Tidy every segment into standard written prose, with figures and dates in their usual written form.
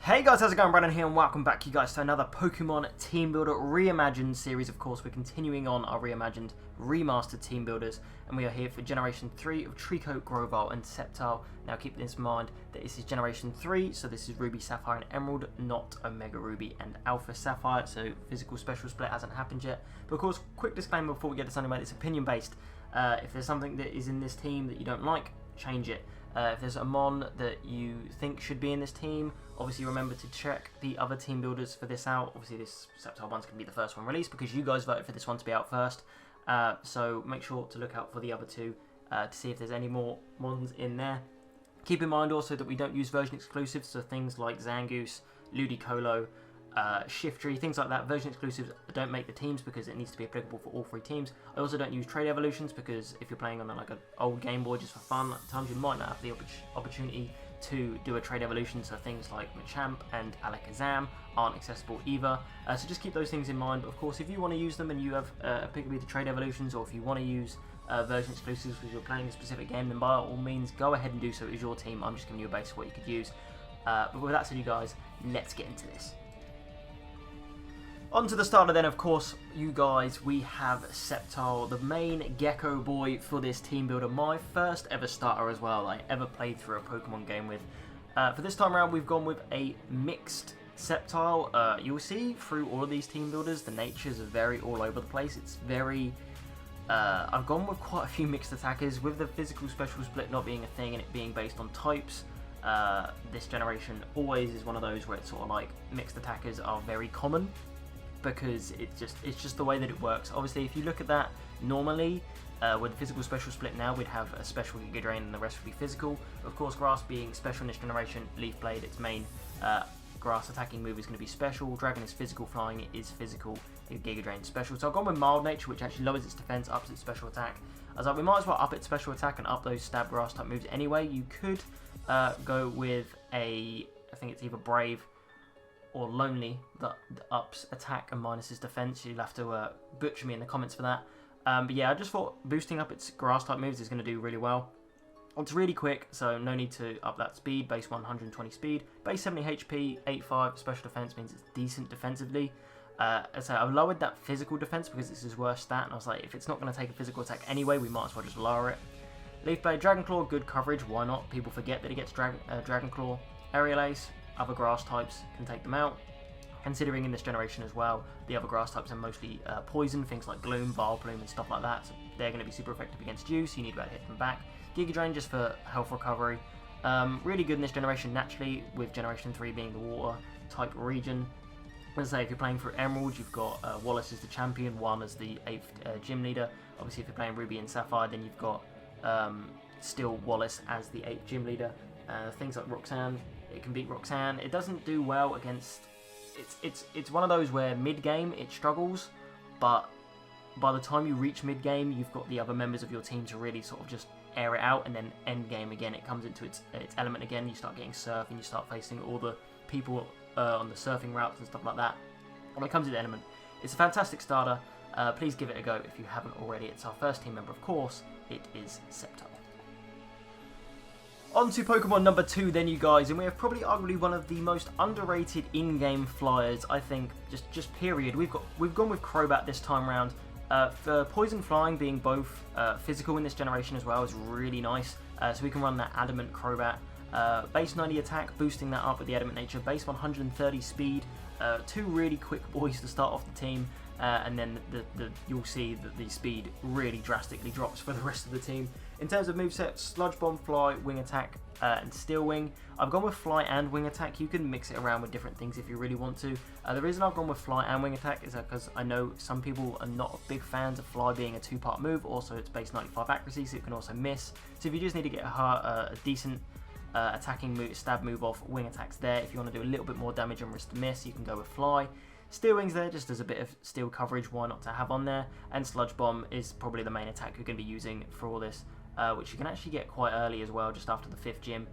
Hey guys, how's it going? Brandon here and welcome back you guys to another Pokemon Team Builder Reimagined series. Of course, we're continuing on our Reimagined Remastered Team Builders and we are here for Generation 3 of Trico, Crobat and Sceptile. Now keep this in mind that this is Generation 3, so this is Ruby, Sapphire and Emerald, not Omega Ruby and Alpha Sapphire, so physical special split hasn't happened yet. But of course, quick disclaimer before we get to something about it's opinion based. If there's something that is in this team that you don't like, change it. If there's a Mon that you think should be in this team, obviously remember to check the other team builders for this out. Obviously this Sceptile one's going to be the first one released because you guys voted for this one to be out first. So make sure to look out for the other two to see if there's any more Mons in there. Keep in mind also that we don't use version exclusives, so things like Zangoose, Ludicolo, Shiftry, things like that. Version exclusives don't make the teams because it needs to be applicable for all three teams. I also don't use trade evolutions because if you're playing on like an old Game Boy just for fun, at times you might not have the opportunity to do a trade evolution, so things like Machamp and Alakazam aren't accessible either. So just keep those things in mind, but of course if you want to use them and you have applicability to trade evolutions, or if you want to use version exclusives because you're playing a specific game, then by all means go ahead and do so. It is your team. I'm just giving you a base of what you could use. But with that said, you guys, let's get into this. On to the starter then, of course, you guys, we have Sceptile, the main gecko boy for this team builder. My first ever starter as well I ever played through a Pokemon game with. For this time around, we've gone with a mixed Sceptile. You'll see through all of these team builders, the natures are very all over the place. It's very... I've gone with quite a few mixed attackers, with the physical special split not being a thing and it being based on types. This generation always is one of those where it's sort of like mixed attackers are very common, because it's just the way that it works. Obviously, if you look at that normally, with the physical special split now, we'd have a special Giga Drain and the rest would be physical. Of course, Grass being special in this generation, Leaf Blade, its main Grass attacking move is going to be special. Dragon is physical, Flying is physical, Giga Drain special. So I've gone with Mild Nature, which actually lowers its defense, ups its special attack. I was like, we might as well up its special attack and up those stab Grass type moves anyway. You could go with I think it's either Brave or Lonely that ups attack and minuses defense. You'll have to butcher me in the comments for that. But yeah, I just thought boosting up its grass type moves is going to do really well. It's really quick, so no need to up that speed. Base 120 speed, base 70 HP, 85 special defense means it's decent defensively. So I've lowered that physical defense because it's his worst stat, and I was like, if it's not going to take a physical attack anyway, we might as well just lower it. Leaf Blade, Dragon Claw, good coverage, why not? People forget that he gets Dragon Claw. Aerial Ace, other grass types can take them out. Considering in this generation as well, the other grass types are mostly poison, things like Gloom, Vileplume and stuff like that, so they're going to be super effective against you, so you need to be able to hit them back. Giga Drain just for health recovery. Really good in this generation naturally, with Generation 3 being the water type region. As I say, if you're playing for Emerald, you've got Wallace as the champion, Juan as the 8th gym leader. Obviously if you're playing Ruby and Sapphire, then you've got still Wallace as the 8th gym leader. Things like Roxanne, it can beat Roxanne. It doesn't do well against... It's one of those where mid-game it struggles, but by the time you reach mid-game, you've got the other members of your team to really sort of just air it out, and then end-game again, it comes into its element again. You start getting surf, and you start facing all the people on the surfing routes and stuff like that. When it comes to the element, it's a fantastic starter. Please give it a go if you haven't already. It's our first team member, of course. It is Sceptile. On to Pokemon number 2 then, you guys, and we have probably arguably one of the most underrated in-game flyers, I think, just period. We've gone with Crobat this time around. For Poison Flying being both physical in this generation as well is really nice. So we can run that Adamant Crobat. Base 90 attack, boosting that up with the Adamant Nature. Base 130 speed. Two really quick boys to start off the team. And then you'll see that the speed really drastically drops for the rest of the team. In terms of movesets, Sludge Bomb, Fly, Wing Attack, and Steel Wing. I've gone with Fly and Wing Attack. You can mix it around with different things if you really want to. The reason I've gone with Fly and Wing Attack is because I know some people are not big fans of Fly being a 2-part move. Also, it's base 95 accuracy, so it can also miss. So if you just need to get a decent attacking move, stab move off, Wing Attack's there. If you want to do a little bit more damage and risk to miss, you can go with Fly. Steel Wing's there just as a bit of steel coverage, why not to have on there. And Sludge Bomb is probably the main attack you're going to be using for all this, which you can actually get quite early as well, just after the 5th gym.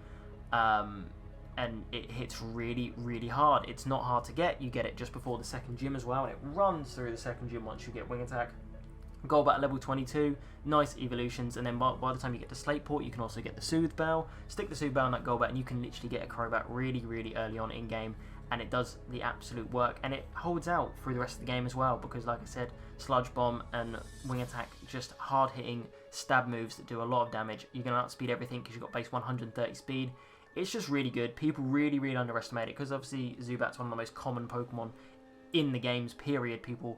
And it hits really, really hard. It's not hard to get. You get it just before the 2nd gym as well, and it runs through the 2nd gym once you get Wing Attack. Golbat at level 22, nice evolutions, and then by the time you get to Slateport, you can also get the Soothe Bell. Stick the Soothe Bell in that Golbat, and you can literally get a Crobat really, really early on in game, and it does the absolute work, and it holds out through the rest of the game as well, because like I said, Sludge Bomb and Wing Attack, just hard-hitting stab moves that do a lot of damage. You're going to outspeed everything because you've got base 130 speed. It's just really good. People really, really underestimate it, because obviously Zubat's one of the most common Pokemon in the games, period. People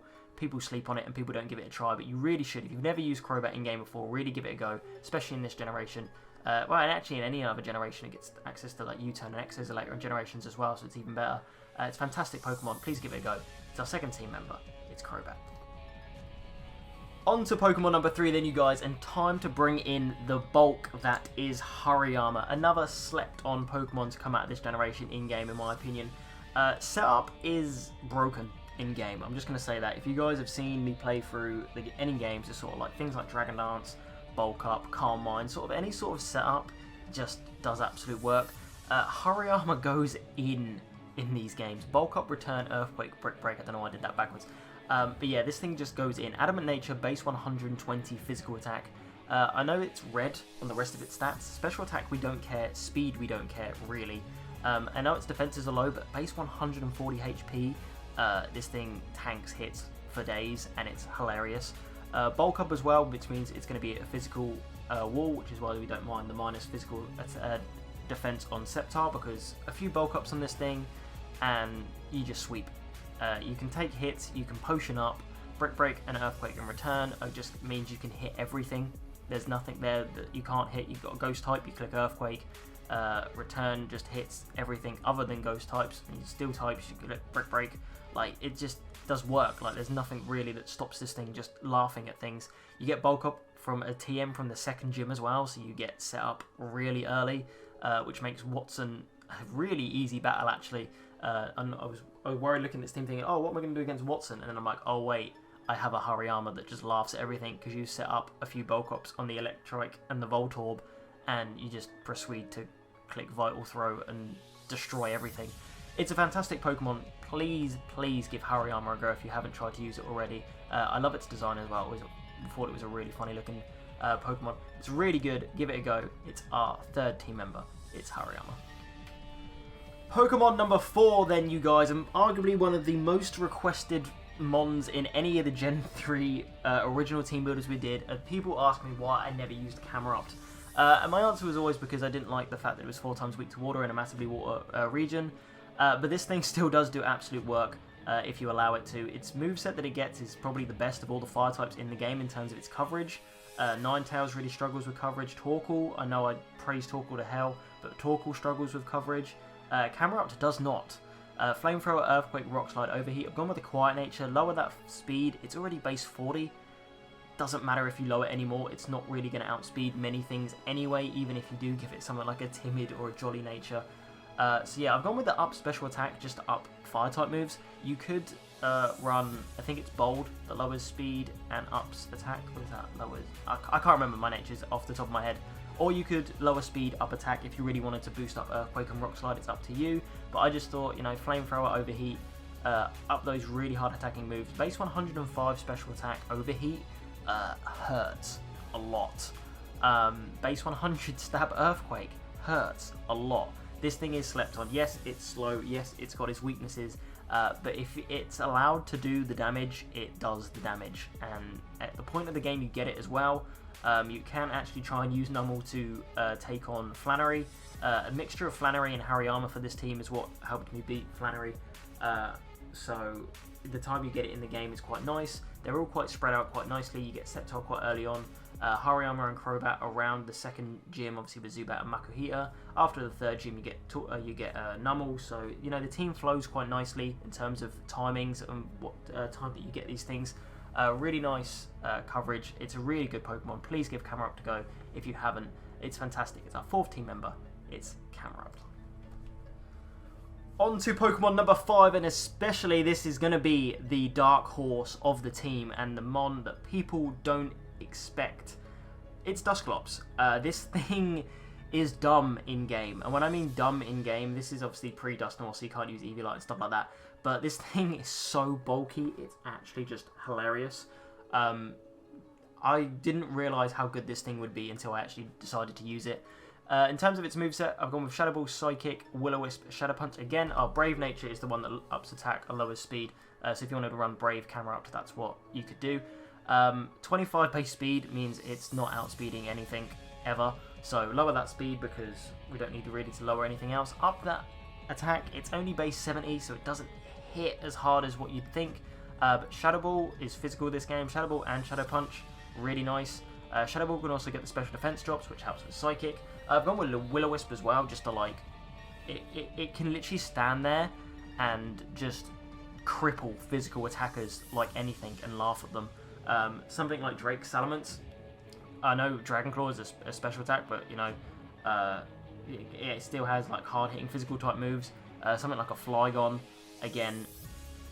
sleep on it and people don't give it a try, but you really should. If you've never used Crobat in game before, really give it a go, especially in this generation. Well, and actually in any other generation, it gets access to like U-Turn and X-Scissor later in generations as well, so it's even better. It's a fantastic Pokemon. Please give it a go. It's our second team member. It's Crobat. On to Pokemon number 3 then, you guys, and time to bring in the bulk that is Hariyama. Another slept-on Pokemon to come out of this generation in-game, in my opinion. Setup is broken in-game. I'm just going to say that. If you guys have seen me play through any games, it's sort of like things like Dragon Dance, Bulk Up, Calm Mind, sort of any sort of setup just does absolute work. Hariyama goes in these games. Bulk Up, Return, Earthquake, Brick Break. I don't know why I did that backwards. But yeah, this thing just goes in. Adamant Nature, base 120 physical attack. I know it's red on the rest of its stats. Special attack, we don't care. Speed, we don't care, really. I know its defenses are low, but base 140 HP, this thing tanks hits for days, and it's hilarious. Bulk Up as well, which means it's going to be a physical wall, which is why we don't mind the minus physical defense on Sceptile, because a few Bulk Ups on this thing, and you just sweep. You can take hits, you can potion up, Brick Break and Earthquake in return. It just means you can hit everything. There's nothing there that you can't hit. You've got a Ghost type, you click Earthquake. Return just hits everything other than Ghost types. And Steel types, you click Brick Break. Like, it just does work. Like, there's nothing really that stops this thing just laughing at things. You get Bulk Up from a TM from the second gym as well, so you get set up really early, which makes Watson a really easy battle, actually. And I was worried looking at this team thinking, oh, what am I going to do against Watson? And then I'm like, oh wait, I have a Hariyama that just laughs at everything, because you set up a few Bulk Ups on the Electric and the Voltorb, and you just proceed to click Vital Throw and destroy everything. It's a fantastic Pokemon. Please, please give Hariyama a go if you haven't tried to use it already. I love its design as well. I thought it was a really funny looking Pokemon. It's really good. Give it a go. It's our third team member. It's Hariyama. Pokemon number 4 then, you guys, and arguably one of the most requested Mons in any of the Gen 3 original team builders we did. People ask me why I never used Camerupt. And my answer was always because I didn't like the fact that it was 4 times weak to water in a massively water region. But this thing still does do absolute work if you allow it to. Its moveset that it gets is probably the best of all the fire types in the game in terms of its coverage. Ninetales really struggles with coverage. Torkoal, I know I praise Torkoal to hell, but Torkoal struggles with coverage. Camerupt does not. Flamethrower, Earthquake, Rock Slide, Overheat. I've gone with the Quiet Nature. Lower that speed. It's already base 40. Doesn't matter if you lower it anymore. It's not really going to outspeed many things anyway, even if you do give it something like a Timid or a Jolly Nature. So yeah, I've gone with the up special attack just to up fire type moves. You could run, I think it's Bold, that lowers speed and ups attack. What is that? Lowers. I can't remember my natures off the top of my head. Or you could lower speed, up attack if you really wanted to boost up Earthquake and Rock Slide. It's up to you. But I just thought, you know, Flamethrower, Overheat, up those really hard attacking moves. Base 105 special attack, Overheat hurts a lot. Base 100 stab, Earthquake hurts a lot. This thing is slept on. Yes, it's slow. Yes, it's got its weaknesses. But if it's allowed to do the damage, it does the damage. And at the point of the game, you get it as well. You can actually try and use Numel to take on Flannery. A mixture of Flannery and Hariyama for this team is what helped me beat Flannery. So the time you get it in the game is quite nice. They're all quite spread out quite nicely. You get Sceptile quite early on. Hariyama and Crobat around the second gym, obviously with Zubat and Makuhita. After the third gym, you get Numel. So you know the team flows quite nicely in terms of timings and what time that you get these things. Really nice coverage. It's a really good Pokemon. Please give Camerupt a go if you haven't. It's fantastic. It's our 4th team member. It's Camerupt. On to Pokemon number 5, and especially this is going to be the dark horse of the team and the Mon that people don't expect. It's Dusclops. This thing is dumb in-game. And when I mean dumb in-game, this is obviously pre-Dusknoir, so you can't use Eevee Light and stuff like that. But this thing is so bulky, it's actually just hilarious. I didn't realise how good this thing would be until I actually decided to use it. In terms of its moveset, I've gone with Shadow Ball, Psychic, Will-O-Wisp, Shadow Punch. Again, our Brave Nature is the one that ups attack and lowers speed. So if you wanted to run Brave Camerupt, that's what you could do. 25 base speed means it's not outspeeding anything ever. So lower that speed because we don't need really to lower anything else. Up that attack, it's only base 70, so it doesn't hit as hard as what you'd think. But Shadow Ball is physical this game. Shadow Ball and Shadow Punch, really nice. Shadow Ball can also get the special defense drops, which helps with Psychic. I've gone with Will-O-Wisp as well, just to like, it can literally stand there and just cripple physical attackers like anything and laugh at them. Something like Drake Salamence, I know Dragon Claw is a special attack, but you know, it still has like hard-hitting physical type moves. Something like a Flygon, again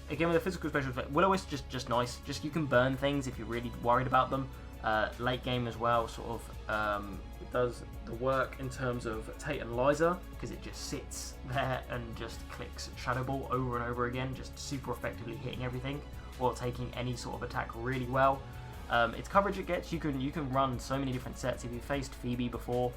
with a physical special effect. Will-O-Wisp just nice. Just you can burn things if you're really worried about them. Late game as well, sort of it does the work in terms of Tate and Liza, because it just sits there and just clicks Shadow Ball over and over again, just super effectively hitting everything while taking any sort of attack really well. Its coverage it gets, you can run so many different sets. If you faced Phoebe before,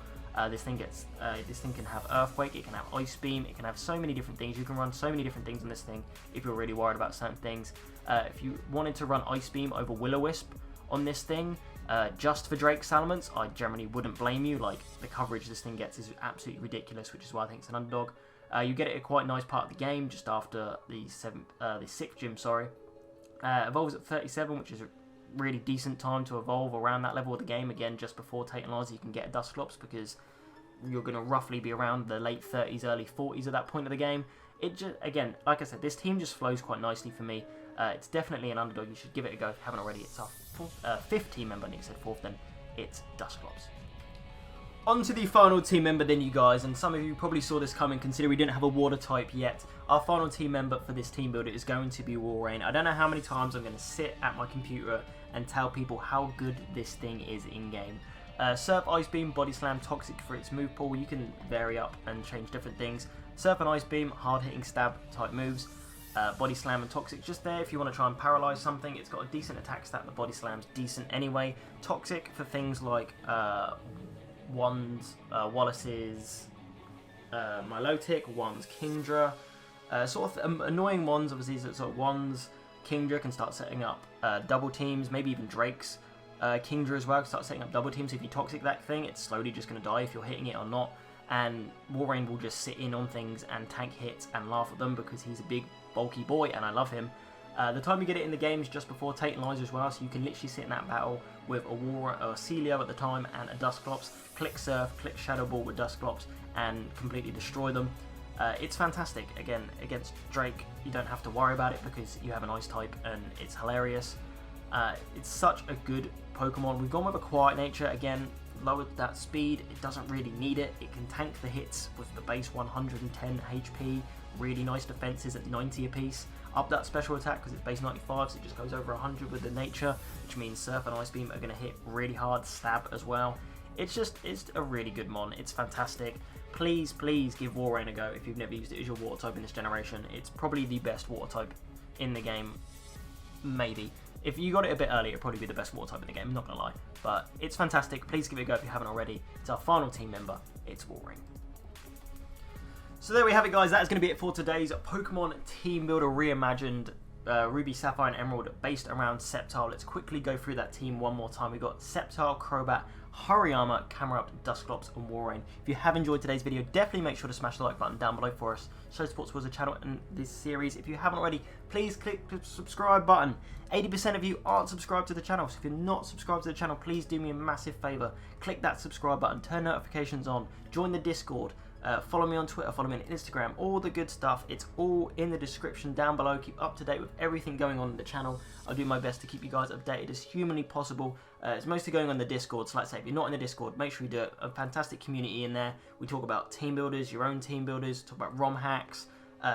this thing can have Earthquake, it can have Ice Beam, it can have so many different things. You can run so many different things on this thing if you're really worried about certain things. If you wanted to run Ice Beam over Will-O-Wisp on this thing, just for Drake Salamence, I generally wouldn't blame you. Like, the coverage this thing gets is absolutely ridiculous, which is why I think it's an underdog. You get it at a quite nice part of the game, just after the 6th gym, sorry. Evolves at 37, which is a really decent time to evolve around that level of the game. Again, just before Tate and Liza, you can get a Dusclops, because you're going to roughly be around the late 30s, early 40s at that point of the game. It just, again, like I said, this team just flows quite nicely for me. It's definitely an underdog. You should give it a go if you haven't already. It's our 5th team member. I think I said 4th then. It's Dusclops. On to the final team member then, you guys, and some of you probably saw this coming considering we didn't have a water type yet. Our final team member for this team builder is going to be Walrein. I don't know how many times I'm going to sit at my computer and tell people how good this thing is in-game. Surf, Ice Beam, Body Slam, Toxic for its move pool. You can vary up and change different things. Surf and Ice Beam, hard-hitting stab type moves. Body Slam and Toxic just there if you want to try and paralyze something. It's got a decent attack stat. The Body Slam's decent anyway. Toxic for things like Wands, Wallace's Milotic, Wands, Kingdra. Sort of annoying ones, obviously, sort of Wands, Kingdra can start setting up double teams, maybe even Drakes. Kingdra as well can start setting up double teams. If you Toxic that thing, it's slowly just going to die if you're hitting it or not. And Walrein will just sit in on things and tank hits and laugh at them because he's a big, bulky boy, and I love him. The time you get it in the game is just before Tate and Liza as well, so you can literally sit in that battle with a Celio at the time and a Dusclops, click Surf, click Shadow Ball with Dusclops, and completely destroy them. It's fantastic. Again, against Drake, you don't have to worry about it because you have an Ice type, and it's hilarious. It's such a good Pokemon. We've gone with a Quiet Nature, again, lowered that speed. It doesn't really need it. It can tank the hits with the base 110 HP, really nice defenses at 90 apiece. Up that special attack because it's base 95, so it just goes over 100 with the nature, which means Surf and Ice Beam are going to hit really hard, stab as well. It's a really good mon. It's fantastic. Please give Walrein a go if you've never used it as your water type in this generation. It's probably the best water type in the game, maybe. If you got it a bit earlier, it'd probably be the best water type in the game, I'm not going to lie. But it's fantastic. Please give it a go if you haven't already. It's our final team member. It's Walrein. So there we have it, guys. That is going to be it for today's Pokemon Team Builder Reimagined Ruby, Sapphire, and Emerald based around Sceptile. Let's quickly go through that team one more time. We've got Sceptile, Crobat, Hariyama, Camerupt, Dusclops, and Walrein. If you have enjoyed today's video, definitely make sure to smash the like button down below for us. Show support towards the channel and this series. If you haven't already, please click the subscribe button. 80% of you aren't subscribed to the channel, so if you're not subscribed to the channel, please do me a massive favour. Click that subscribe button, turn notifications on, join the Discord. Follow me on Twitter, follow me on Instagram, all the good stuff. It's all in the description down below. Keep up to date with everything going on in the channel. I'll do my best to keep you guys updated as humanly possible. It's mostly going on the Discord, so like I say, if you're not in the Discord, make sure you do it. A fantastic community in there. We talk about team builders, your own team builders, talk about ROM hacks,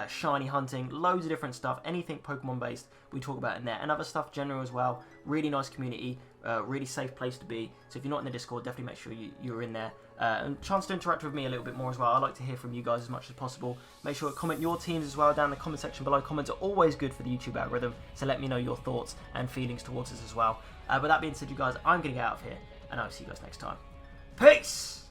shiny hunting, loads of different stuff, anything Pokemon based we talk about in there, and other stuff general as well. Really nice community. really safe place to be. So if you're not in the Discord, definitely make sure you're in there. And chance to interact with me a little bit more as well. I like to hear from you guys as much as possible. Make sure to comment your teams as well down in the comment section below. Comments are always good for the YouTube algorithm, so let me know your thoughts and feelings towards us as well. But that being said, you guys, I'm going to get out of here, and I'll see you guys next time. Peace!